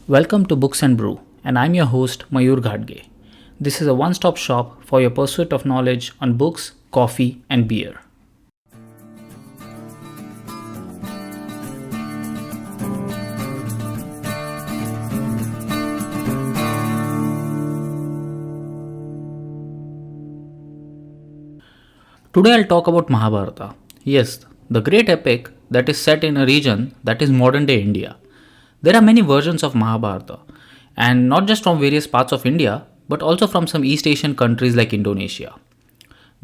Welcome to Books and Brew, and I'm your host Mayur Ghadge. This is a one stop shop for your pursuit of knowledge on books, coffee, and beer. Today I'll talk about Mahabharata. Yes, the great epic that is set in a region that is modern day India. There are many versions of Mahabharata, and not just from various parts of India, but also from some East Asian countries like Indonesia.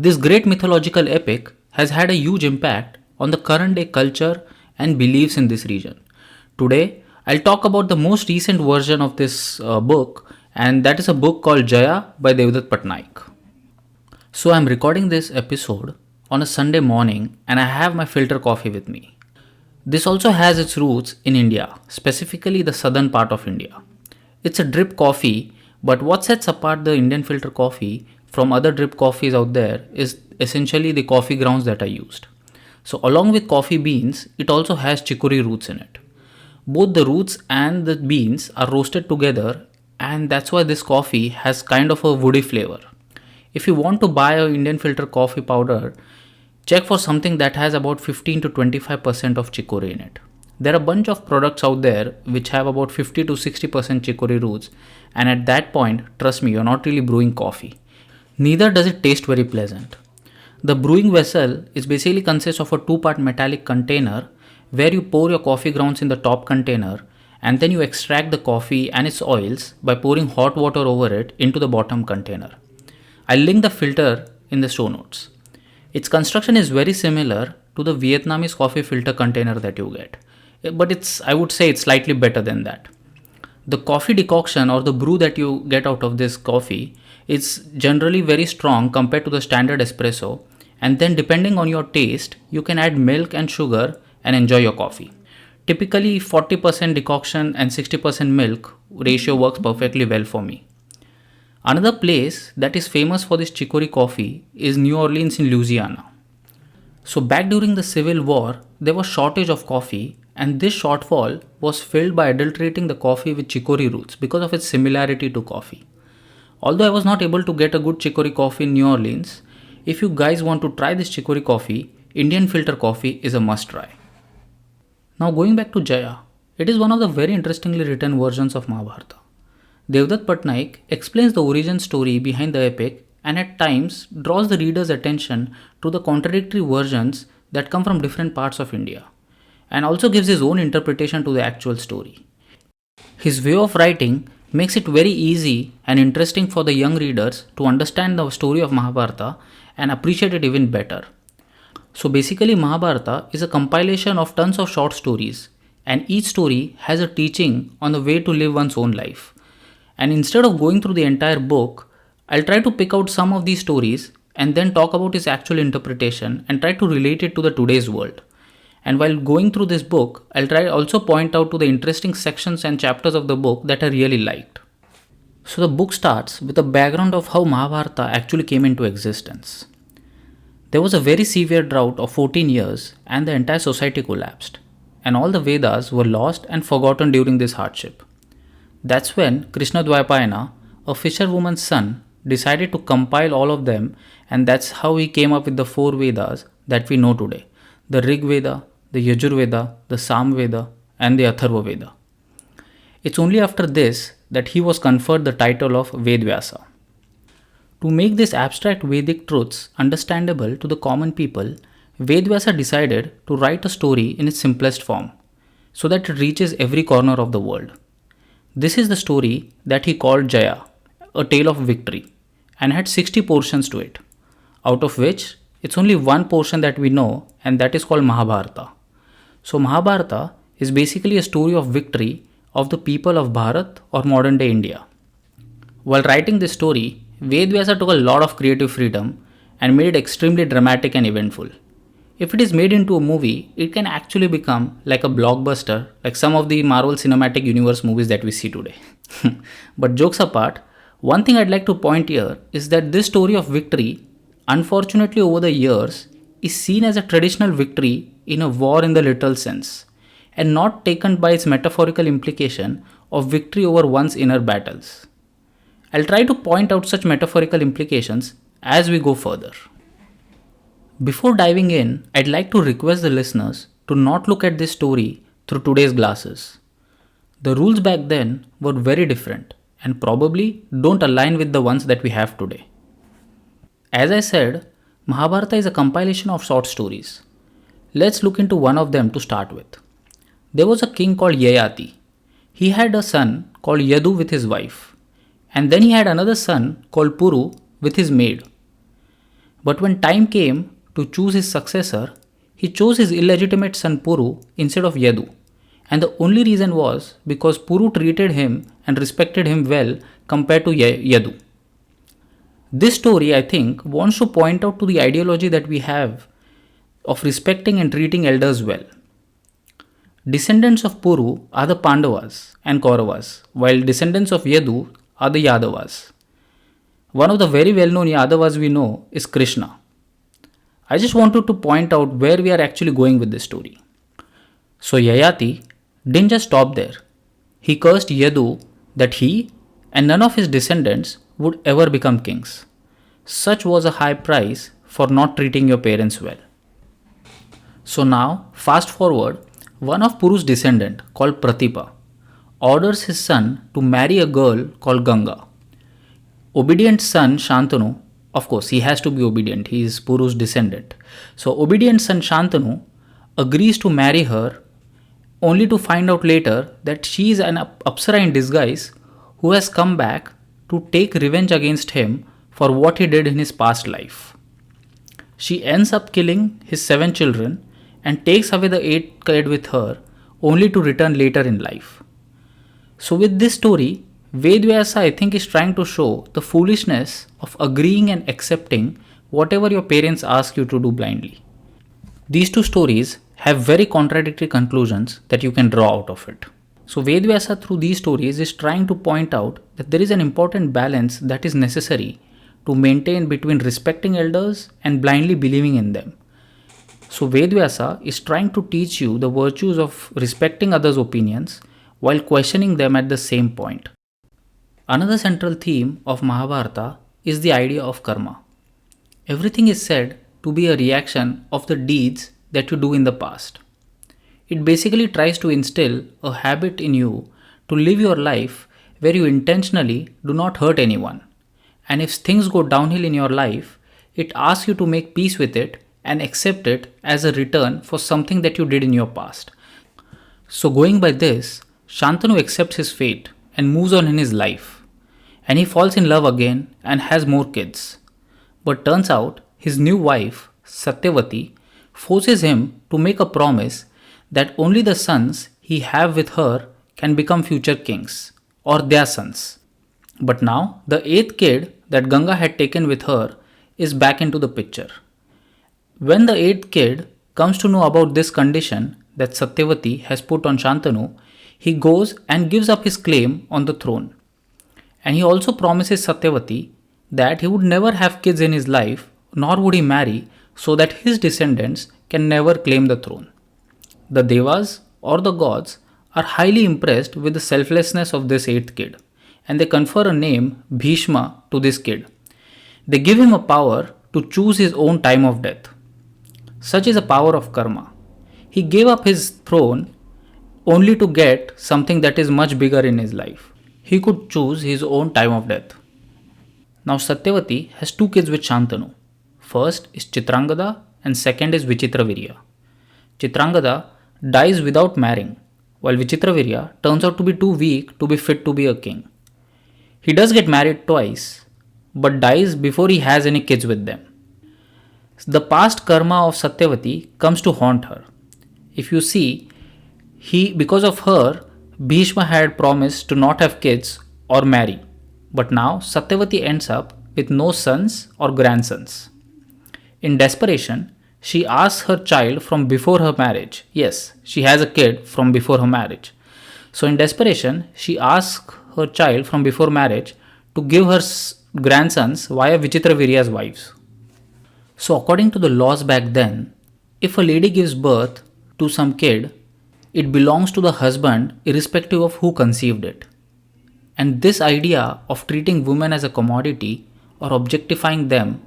This great mythological epic has had a huge impact on the current day culture and beliefs in this region. Today, I'll talk about the most recent version of this book, and that is a book called Jaya by Devdutt Pattanaik. So, I'm recording this episode on a Sunday morning, and I have my filter coffee with me. This also has its roots in India, specifically the southern part of India. It's a drip coffee, but what sets apart the Indian filter coffee from other drip coffees out there is essentially the coffee grounds that are used. So, along with coffee beans, it also has chicory roots in it. Both the roots and the beans are roasted together, and that's why this coffee has kind of a woody flavor. If you want to buy an Indian filter coffee powder, check for something that has about 15 to 25% of chicory in it. There are a bunch of products out there which have about 50 to 60% chicory roots, and at that point, trust me, you're not really brewing coffee. Neither does it taste very pleasant. The brewing vessel is basically consists of a two-part metallic container where you pour your coffee grounds in the top container and then you extract the coffee and its oils by pouring hot water over it into the bottom container. I'll link the filter in the show notes. Its construction is very similar to the Vietnamese coffee filter container that you get, but I would say it's slightly better than that. The coffee decoction or the brew that you get out of this coffee is generally very strong compared to the standard espresso, and then depending on your taste, you can add milk and sugar and enjoy your coffee. Typically 40% decoction and 60% milk ratio works perfectly well for me. Another place that is famous for this chicory coffee is New Orleans in Louisiana. So back during the Civil War, there was shortage of coffee, and this shortfall was filled by adulterating the coffee with chicory roots because of its similarity to coffee. Although I was not able to get a good chicory coffee in New Orleans, if you guys want to try this chicory coffee, Indian filter coffee is a must try. Now going back to Jaya, it is one of the very interestingly written versions of Mahabharata. Devdutt Pattanaik explains the origin story behind the epic and at times draws the reader's attention to the contradictory versions that come from different parts of India, and also gives his own interpretation to the actual story. His way of writing makes it very easy and interesting for the young readers to understand the story of Mahabharata and appreciate it even better. So basically, Mahabharata is a compilation of tons of short stories, and each story has a teaching on the way to live one's own life. And instead of going through the entire book, I'll try to pick out some of these stories and then talk about its actual interpretation and try to relate it to the today's world. And while going through this book, I'll try also point out to the interesting sections and chapters of the book that I really liked. So the book starts with a background of how Mahabharata actually came into existence. There was a very severe drought of 14 years and the entire society collapsed, and all the Vedas were lost and forgotten during this hardship. That's when Krishna Dwaipayana, a fisherwoman's son, decided to compile all of them, and that's how he came up with the four Vedas that we know today: the Rig Veda, the Yajur Veda, the Sam Veda, and the Atharva Veda. It's only after this that he was conferred the title of Vedvyasa. To make these abstract Vedic truths understandable to the common people, Vedvyasa decided to write a story in its simplest form, so that it reaches every corner of the world. This is the story that he called Jaya, a tale of victory, and had 60 portions to it, out of which it's only one portion that we know, and that is called Mahabharata. So Mahabharata is basically a story of victory of the people of Bharat or modern day India. While writing this story, Vedvyasa took a lot of creative freedom and made it extremely dramatic and eventful. If it is made into a movie, it can actually become like a blockbuster, like some of the Marvel Cinematic Universe movies that we see today. But jokes apart, one thing I'd like to point here is that this story of victory, unfortunately over the years, is seen as a traditional victory in a war in the literal sense, and not taken by its metaphorical implication of victory over one's inner battles. I'll try to point out such metaphorical implications as we go further. Before diving in, I'd like to request the listeners to not look at this story through today's glasses. The rules back then were very different and probably don't align with the ones that we have today. As I said, Mahabharata is a compilation of short stories. Let's look into one of them to start with. There was a king called Yayati. He had a son called Yadu with his wife, and then he had another son called Puru with his maid. But when time came to choose his successor, he chose his illegitimate son Puru instead of Yadu. And the only reason was because Puru treated him and respected him well compared to Yadu. This story, I think, wants to point out to the ideology that we have of respecting and treating elders well. Descendants of Puru are the Pandavas and Kauravas, while descendants of Yadu are the Yadavas. One of the very well-known Yadavas we know is Krishna. I just wanted to point out where we are actually going with this story. So Yayati didn't just stop there. He cursed Yadu that he and none of his descendants would ever become kings. Such was a high price for not treating your parents well. So now, fast forward, one of Puru's descendant called Pratipa orders his son to marry a girl called Ganga. Obedient son Shantanu, of course he has to be obedient, he is Puru's descendant. So obedient son Shantanu agrees to marry her only to find out later that she is an Apsara in disguise who has come back to take revenge against him for what he did in his past life. She ends up killing his 7 children and takes away the 8th kid with her only to return later in life. So with this story, Vedvyasa I think is trying to show the foolishness of agreeing and accepting whatever your parents ask you to do blindly. These two stories have very contradictory conclusions that you can draw out of it. So Vedvyasa through these stories is trying to point out that there is an important balance that is necessary to maintain between respecting elders and blindly believing in them. So Vedvyasa is trying to teach you the virtues of respecting others' opinions while questioning them at the same point. Another central theme of Mahabharata is the idea of karma. Everything is said to be a reaction of the deeds that you do in the past. It basically tries to instill a habit in you to live your life where you intentionally do not hurt anyone. And if things go downhill in your life, it asks you to make peace with it and accept it as a return for something that you did in your past. So going by this, Shantanu accepts his fate and moves on in his life. And he falls in love again and has more kids. But turns out his new wife, Satyavati, forces him to make a promise that only the sons he have with her can become future kings, or their sons. But now the 8th kid that Ganga had taken with her is back into the picture. When the 8th kid comes to know about this condition that Satyavati has put on Shantanu, he goes and gives up his claim on the throne. And he also promises Satyavati that he would never have kids in his life, nor would he marry, so that his descendants can never claim the throne. The Devas or the gods are highly impressed with the selflessness of this 8th kid, and they confer a name, Bhishma, to this kid. They give him a power to choose his own time of death. Such is the power of karma. He gave up his throne only to get something that is much bigger in his life. He could choose his own time of death. Now Satyavati has 2 kids with Shantanu. First is Chitrangada and second is Vichitravirya. Chitrangada dies without marrying, while Vichitravirya turns out to be too weak to be fit to be a king. He does get married twice, but dies before he has any kids with them. The past karma of Satyavati comes to haunt her. If you see, because of her, Bhishma had promised to not have kids or marry. But now Satyavati ends up with no sons or grandsons. In desperation, she asks her child from before her marriage. Yes, she has a kid from before her marriage. So in desperation, she asks her child from before marriage to give her grandsons via Vichitravirya's wives. So according to the laws back then, if a lady gives birth to some kid, It belongs to the husband irrespective of who conceived it. And this idea of treating women as a commodity or objectifying them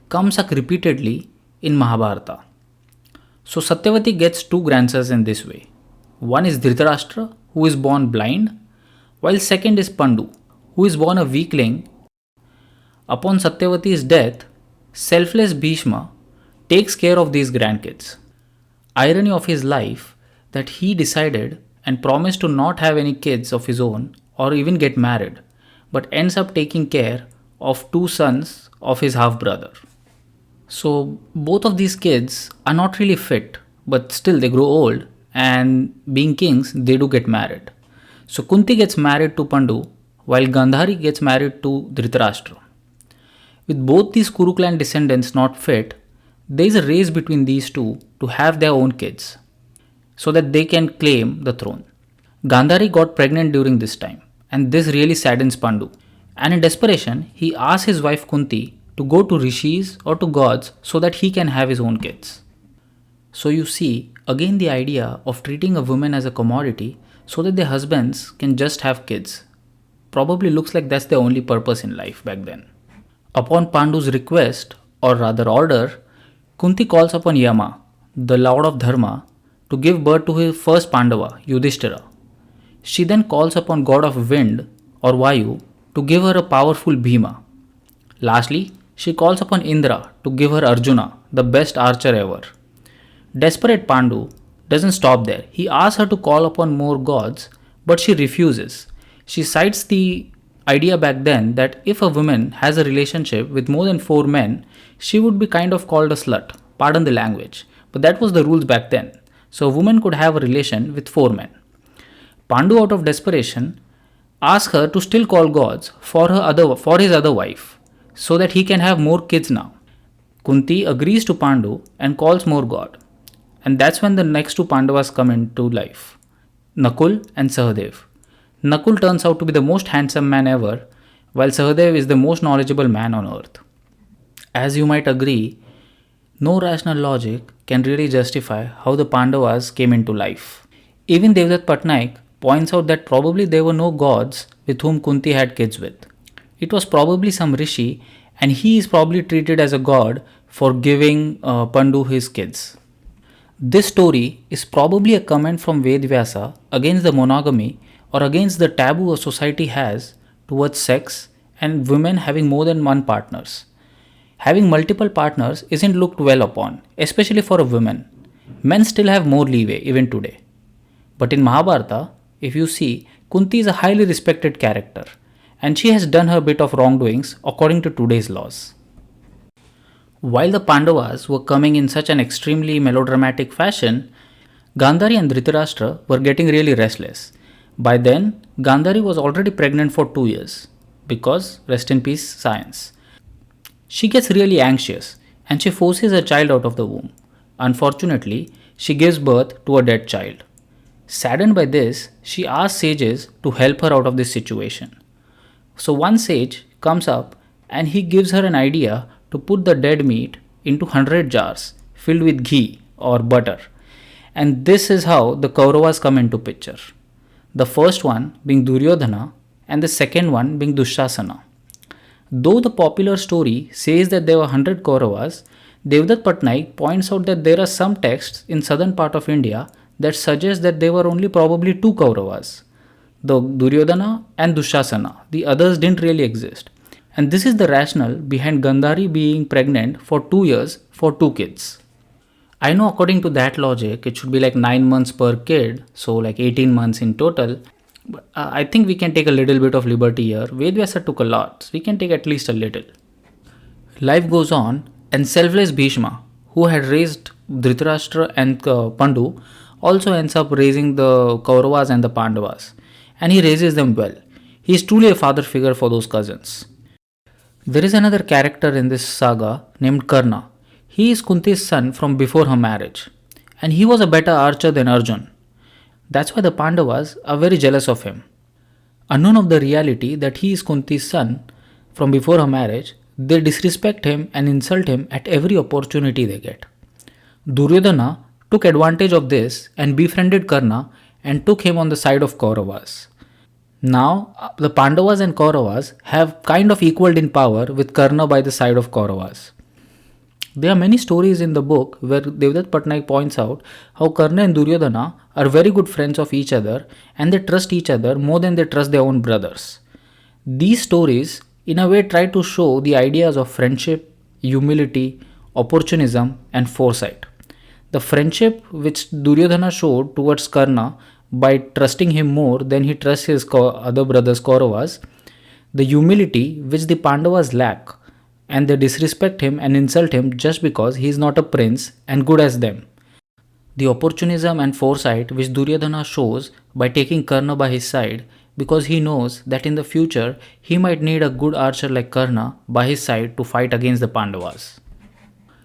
comes up repeatedly in Mahabharata. So Satyavati gets two grandsons in this way. One is Dhritarashtra, who is born blind, while second is Pandu, who is born a weakling. Upon Satyavati's death, selfless Bhishma takes care of these grandkids. Irony of his life that he decided and promised to not have any kids of his own or even get married, but ends up taking care of two sons of his half brother. So both of these kids are not really fit, but still they grow old, and being kings, they do get married. So Kunti gets married to Pandu, while Gandhari gets married to Dhritarashtra. With both these Kuru clan descendants not fit, there is a race between these two to have their own kids so that they can claim the throne. Gandhari got pregnant during this time, and this really saddens Pandu. And in desperation, he asks his wife Kunti to go to rishis or to gods so that he can have his own kids. So you see, again the idea of treating a woman as a commodity so that their husbands can just have kids. Probably looks like that's their only purpose in life back then. Upon Pandu's request, or rather order, Kunti calls upon Yama, the lord of Dharma, to give birth to his first Pandava, Yudhishthira. She then calls upon god of wind, or Vayu, to give her a powerful Bhima. Lastly, she calls upon Indra to give her Arjuna, the best archer ever. Desperate Pandu doesn't stop there. He asks her to call upon more gods, but she refuses. She cites the idea back then that if a woman has a relationship with more than 4 men, she would be kind of called a slut. Pardon the language. But that was the rules back then. So a woman could have a relation with 4 men. Pandu, out of desperation, asks her to still call gods for his other wife, so that he can have more kids now. Kunti agrees to Pandu and calls more god. And that's when the next two Pandavas come into life, Nakul and Sahadev. Nakul turns out to be the most handsome man ever, while Sahadev is the most knowledgeable man on earth. As you might agree, no rational logic can really justify how the Pandavas came into life. Even Devdutt Patnaik points out that probably there were no gods with whom Kunti had kids with. It was probably some rishi, and he is probably treated as a god for giving Pandu his kids. This story is probably a comment from Vedvyasa against the monogamy or against the taboo a society has towards sex and women having more than one partners. Having multiple partners isn't looked well upon, especially for a woman. Men still have more leeway even today. But in Mahabharata, if you see, Kunti is a highly respected character, and she has done her bit of wrongdoings according to today's laws. While the Pandavas were coming in such an extremely melodramatic fashion, Gandhari and Dhritarashtra were getting really restless. By then, Gandhari was already pregnant for 2 years, because, rest in peace, science. She gets really anxious and she forces her child out of the womb. Unfortunately, she gives birth to a dead child. Saddened by this, she asks sages to help her out of this situation. So one sage comes up and he gives her an idea to put the dead meat into 100 jars filled with ghee or butter. And this is how the Kauravas come into picture. The first one being Duryodhana and the second one being Dushasana. Though the popular story says that there were 100 Kauravas, Devdutt Patnaik points out that there are some texts in southern part of India that suggest that there were only probably 2 Kauravas, the Duryodhana and Dushasana. The others didn't really exist. And this is the rationale behind Gandhari being pregnant for 2 years for 2 kids. I know according to that logic, it should be like 9 months per kid, so like 18 months in total. But I think we can take a little bit of liberty here. Vedvyasa took a lot, so we can take at least a little. Life goes on, and selfless Bhishma, who had raised Dhritarashtra and Pandu, also ends up raising the Kauravas and the Pandavas. And he raises them well. He is truly a father figure for those cousins. There is another character in this saga named Karna. He is Kunti's son from before her marriage. And he was a better archer than Arjun. That's why the Pandavas are very jealous of him. Unknown of the reality that he is Kunti's son from before her marriage, they disrespect him and insult him at every opportunity they get. Duryodhana took advantage of this and befriended Karna and took him on the side of Kauravas. Now, the Pandavas and Kauravas have kind of equaled in power with Karna by the side of Kauravas. There are many stories in the book where Devdutt Patnaik points out how Karna and Duryodhana are very good friends of each other and they trust each other more than they trust their own brothers. These stories, in a way, try to show the ideas of friendship, humility, opportunism, and foresight. The friendship which Duryodhana showed towards Karna by trusting him more than he trusts his other brothers Kauravas, the humility which the Pandavas lack, and they disrespect him and insult him just because he is not a prince and good as them. The opportunism and foresight which Duryodhana shows by taking Karna by his side because he knows that in the future he might need a good archer like Karna by his side to fight against the Pandavas.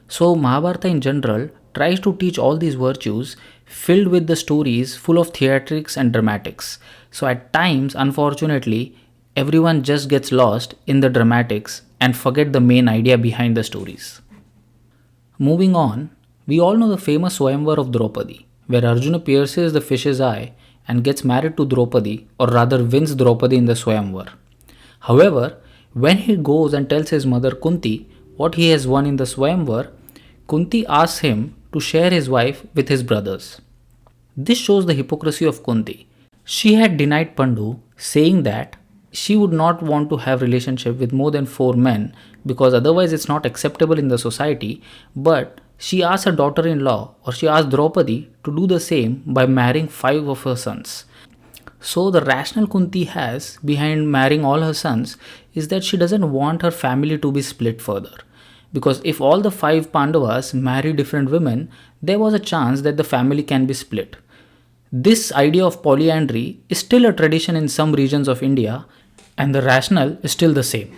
So, Mahabharata in general tries to teach all these virtues filled with the stories full of theatrics and dramatics. So, at times, unfortunately, everyone just gets lost in the dramatics and forget the main idea behind the stories. Moving on, we all know the famous Swayamvar of Draupadi, where Arjuna pierces the fish's eye and gets married to Draupadi, or rather wins Draupadi in the Swayamvar. However, when he goes and tells his mother Kunti what he has won in the Swayamvar, Kunti asks him to share his wife with his brothers. This shows the hypocrisy of Kunti. She had denied Pandu, saying that she would not want to have relationship with more than 4 men because otherwise it's not acceptable in the society, but she asked her daughter-in-law, or she asked Draupadi to do the same by marrying 5 of her sons. So the rationale Kunti has behind marrying all her sons is that she doesn't want her family to be split further. Because if all the 5 Pandavas marry different women, there was a chance that the family can be split. This idea of polyandry is still a tradition in some regions of India, and the rationale is still the same.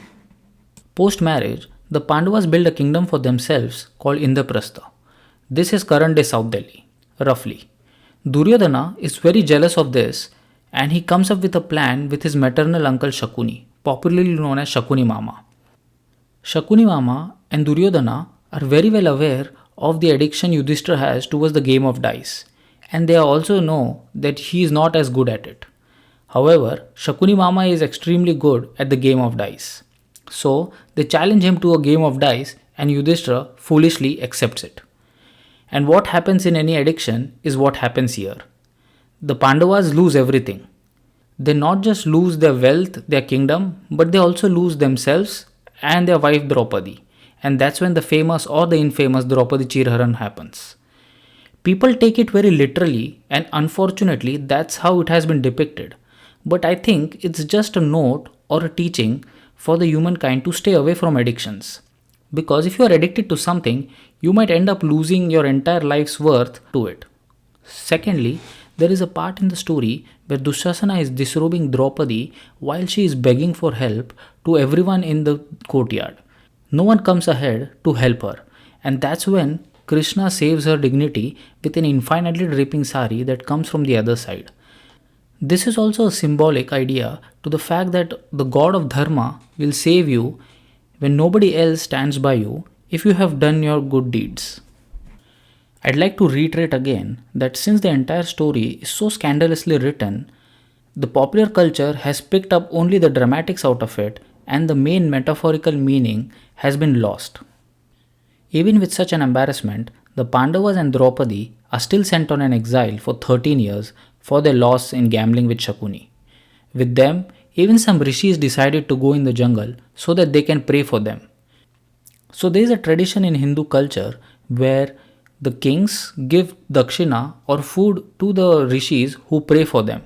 Post marriage, the Pandavas build a kingdom for themselves called Indraprastha. This is current day South Delhi, roughly. Duryodhana is very jealous of this and he comes up with a plan with his maternal uncle Shakuni, popularly known as Shakuni Mama. Shakuni Mama and Duryodhana are very well aware of the addiction Yudhishthira has towards the game of dice, and they also know that he is not as good at it. However, Shakuni Mama is extremely good at the game of dice. So, they challenge him to a game of dice and Yudhishthira foolishly accepts it. And what happens in any addiction is what happens here. The Pandavas lose everything. They not just lose their wealth, their kingdom, but they also lose themselves and their wife Draupadi. And that's when the famous or the infamous Draupadi Chirharan happens. People take it very literally, and unfortunately, that's how it has been depicted. But I think it's just a note or a teaching for the humankind to stay away from addictions. Because if you are addicted to something, you might end up losing your entire life's worth to it. Secondly, there is a part in the story where Dushasana is disrobing Draupadi while she is begging for help to everyone in the courtyard. No one comes ahead to help her, and that's when Krishna saves her dignity with an infinitely dripping sari that comes from the other side. This is also a symbolic idea to the fact that the god of Dharma will save you when nobody else stands by you if you have done your good deeds. I'd like to reiterate again that since the entire story is so scandalously written, the popular culture has picked up only the dramatics out of it and the main metaphorical meaning has been lost. Even with such an embarrassment, the Pandavas and Draupadi are still sent on an exile for 13 years for their loss in gambling with Shakuni. With them, even some rishis decided to go in the jungle so that they can pray for them. So there is a tradition in Hindu culture where the kings give dakshina or food to the rishis who pray for them.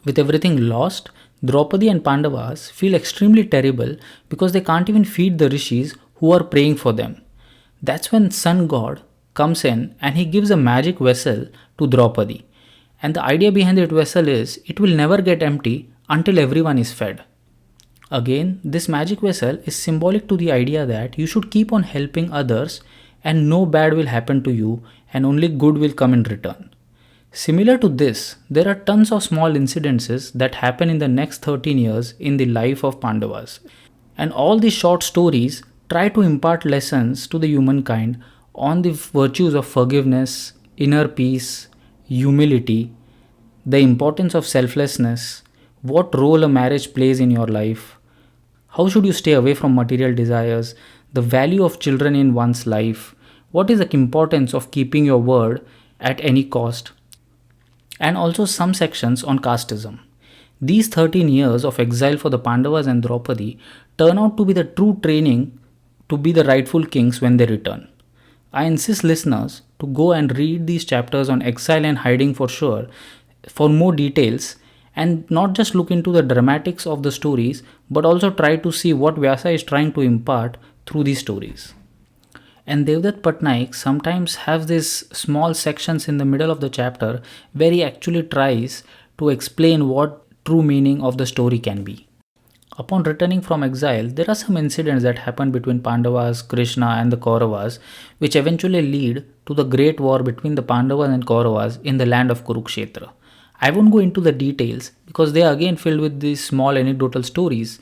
With everything lost, Draupadi and Pandavas feel extremely terrible because they can't even feed the rishis who are praying for them. That's when Sun God comes in and he gives a magic vessel to Draupadi. And the idea behind that vessel is it will never get empty until everyone is fed. Again, this magic vessel is symbolic to the idea that you should keep on helping others and no bad will happen to you and only good will come in return. Similar to this, there are tons of small incidences that happen in the next 13 years in the life of Pandavas. And all these short stories try to impart lessons to the humankind on the virtues of forgiveness, inner peace, humility, the importance of selflessness, what role a marriage plays in your life, how should you stay away from material desires, the value of children in one's life, what is the importance of keeping your word at any cost, and also some sections on casteism. These 13 years of exile for the Pandavas and Draupadi turn out to be the true training to be the rightful kings when they return. I insist listeners to go and read these chapters on exile and hiding for sure for more details, and not just look into the dramatics of the stories but also try to see what Vyasa is trying to impart through these stories. And Devdutt Patnaik sometimes has these small sections in the middle of the chapter where he actually tries to explain what true meaning of the story can be. Upon returning from exile, there are some incidents that happen between Pandavas, Krishna, and the Kauravas, which eventually lead to the great war between the Pandavas and Kauravas in the land of Kurukshetra. I won't go into the details because they are again filled with these small anecdotal stories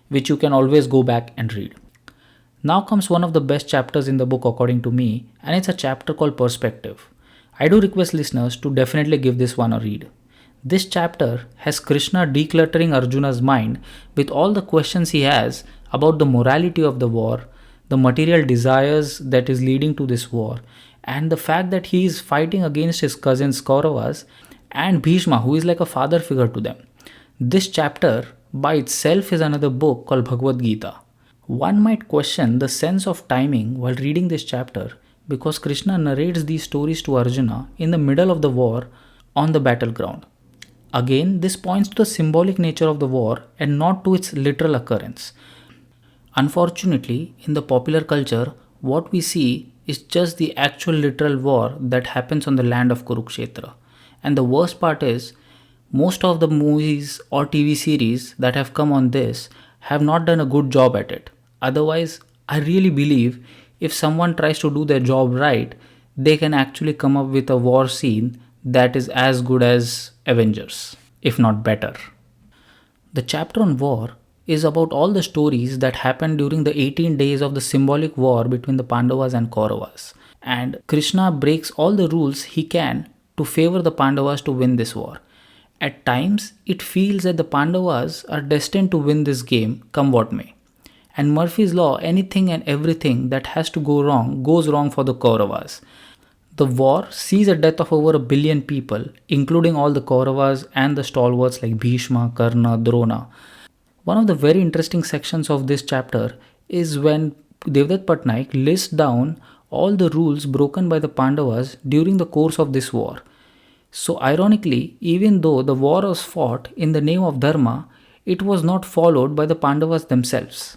which you can always go back and read. Now comes one of the best chapters in the book according to me, and it's a chapter called Perspective. I do request listeners to definitely give this one a read. This chapter has Krishna decluttering Arjuna's mind with all the questions he has about the morality of the war, the material desires that is leading to this war, and the fact that he is fighting against his cousins Kauravas and Bhishma, who is like a father figure to them. This chapter by itself is another book called Bhagavad Gita. One might question the sense of timing while reading this chapter because Krishna narrates these stories to Arjuna in the middle of the war on the battleground. Again, this points to the symbolic nature of the war and not to its literal occurrence. Unfortunately, in the popular culture, what we see is just the actual literal war that happens on the land of Kurukshetra. And the worst part is, most of the movies or TV series that have come on this have not done a good job at it. Otherwise, I really believe if someone tries to do their job right, they can actually come up with a war scene that is as good as Avengers, if not better. The chapter on war is about all the stories that happened during the 18 days of the symbolic war between the Pandavas and Kauravas. And Krishna breaks all the rules he can to favor the Pandavas to win this war. At times, it feels that the Pandavas are destined to win this game, come what may. And Murphy's Law, anything and everything that has to go wrong goes wrong for the Kauravas. The war sees a death of over 1 billion people, including all the Kauravas and the stalwarts like Bhishma, Karna, Drona. One of the very interesting sections of this chapter is when Devdutt Patnaik lists down all the rules broken by the Pandavas during the course of this war. So ironically, even though the war was fought in the name of Dharma, it was not followed by the Pandavas themselves.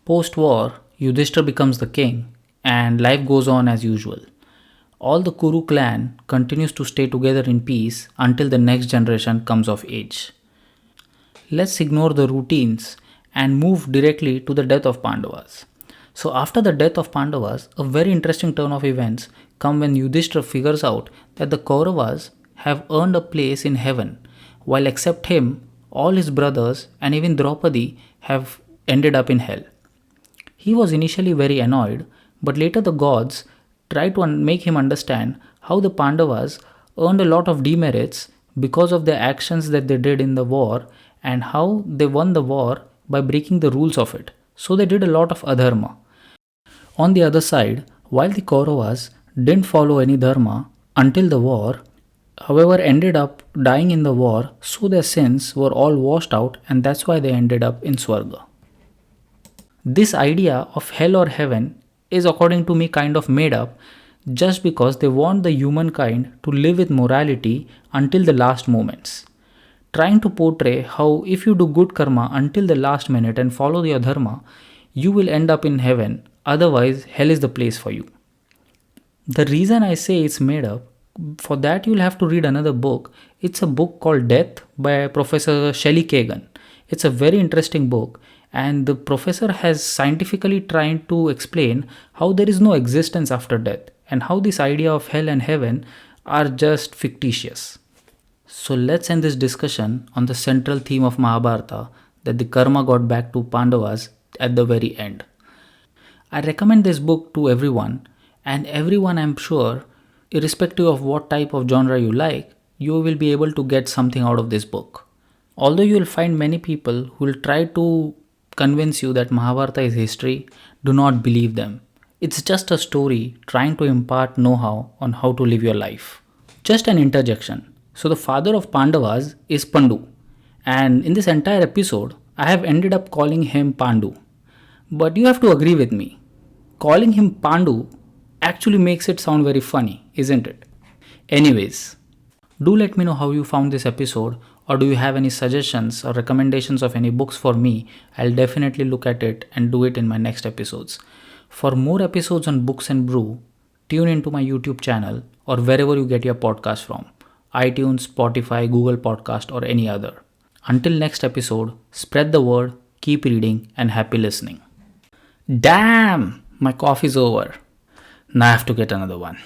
Post-war, Yudhishthira becomes the king and life goes on as usual. All the Kuru clan continues to stay together in peace until the next generation comes of age. Let's ignore the routines and move directly to the death of Pandavas. So after the death of Pandavas, a very interesting turn of events come when Yudhishthira figures out that the Kauravas have earned a place in heaven, while except him, all his brothers and even Draupadi have ended up in hell. He was initially very annoyed, but later the gods tried to make him understand how the Pandavas earned a lot of demerits because of their actions that they did in the war and how they won the war by breaking the rules of it. So they did a lot of adharma. On the other side, while the Kauravas didn't follow any dharma until the war, however ended up dying in the war, so their sins were all washed out and that's why they ended up in Swarga. This idea of hell or heaven is according to me kind of made up just because they want the humankind to live with morality until the last moments. Trying to portray how if you do good karma until the last minute and follow your dharma, you will end up in heaven, otherwise hell is the place for you. The reason I say it's made up, for that you'll have to read another book. It's a book called Death by Professor Shelley Kagan. It's a very interesting book, and the professor has scientifically tried to explain how there is no existence after death and how this idea of hell and heaven are just fictitious. So let's end this discussion on the central theme of Mahabharata, that the karma got back to Pandavas at the very end. I recommend this book to everyone, and everyone I'm sure irrespective of what type of genre you like, you will be able to get something out of this book. Although you will find many people who will try to convince you that Mahabharata is history, do not believe them. It's just a story trying to impart know how on how to live your life. Just an interjection. So, the father of Pandavas is Pandu, and in this entire episode, I have ended up calling him Pandu. But you have to agree with me. Calling him Pandu actually makes it sound very funny, isn't it? Anyways, do let me know how you found this episode, or do you have any suggestions or recommendations of any books for me? I'll definitely look at it and do it in my next episodes. For more episodes on books and brew, tune into my YouTube channel or wherever you get your podcast from, iTunes, Spotify, Google Podcast, or any other. Until next episode, spread the word, keep reading, and happy listening. Damn! My coffee's over. Now I have to get another one.